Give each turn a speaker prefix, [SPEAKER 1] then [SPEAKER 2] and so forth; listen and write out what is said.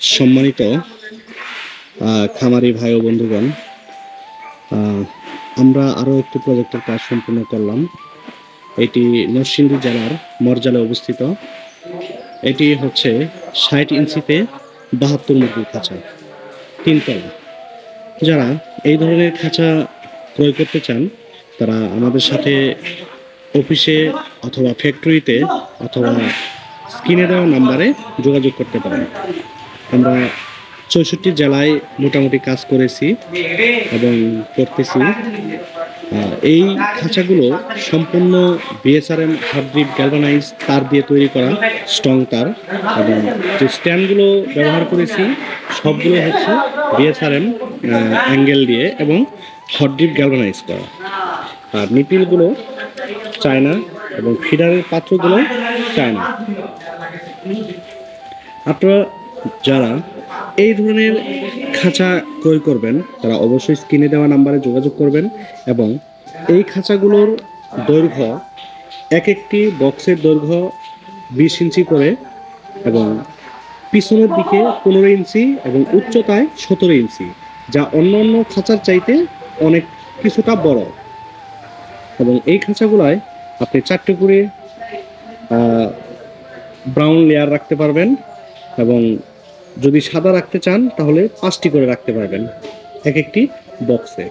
[SPEAKER 1] সম্মানিত খামারি ভাই ও বন্ধুগণ, আমরা আরও একটি প্রজেক্টের কাজ সম্পূর্ণ করলাম। এটি নরসিংদী জেলার মরজালে অবস্থিত। এটি হচ্ছে 60 ইঞ্চিতে 72 মুরগির খাঁচা, 3 তলা। যারা এই ধরনের খাঁচা ক্রয় করতে চান তারা আমাদের সাথে অফিসে অথবা ফ্যাক্টরিতে অথবা স্ক্রিনে দেওয়া নাম্বারে যোগাযোগ করতে পারেন। আমরা 64 জেলায় মোটামুটি কাজ করেছি এবং করতেছি। এই খাঁচাগুলো সম্পূর্ণ বিএসআরএম হার্ড্রিপ গ্যালভানাইজ তার দিয়ে তৈরি করা, স্ট্রং তার, এবং যে স্ট্যান্ডগুলো ব্যবহার করেছি সবগুলো হচ্ছে বিএসআরএম অ্যাঙ্গেল দিয়ে এবং হার্ড্রিপ গ্যালভানাইজ করা। আর নিপিলগুলো চায়না এবং ফিডারের পাত্রগুলো চায়না। আপনারা যারা এই ধরনের খাঁচা ক্রয় করবেন তারা অবশ্যই স্ক্রিনে দেওয়া নাম্বারে যোগাযোগ করবেন এবং এই খাঁচাগুলোর দৈর্ঘ্য এক একটি বক্সের দৈর্ঘ্য 20 ইঞ্চি করে এবং পিছনের দিকে 15 ইঞ্চি এবং উচ্চতায় 17 ইঞ্চি, যা অন্য অন্য খাঁচার চাইতে অনেক কিছুটা বড়। এবং এই খাঁচাগুলায় আপনি 4টে করে ব্রাউন লেয়ার রাখতে পারবেন এবং যদি সাদা রাখতে চান তাহলে 5টি করে রাখতে পারবেন এক একটি বক্সে।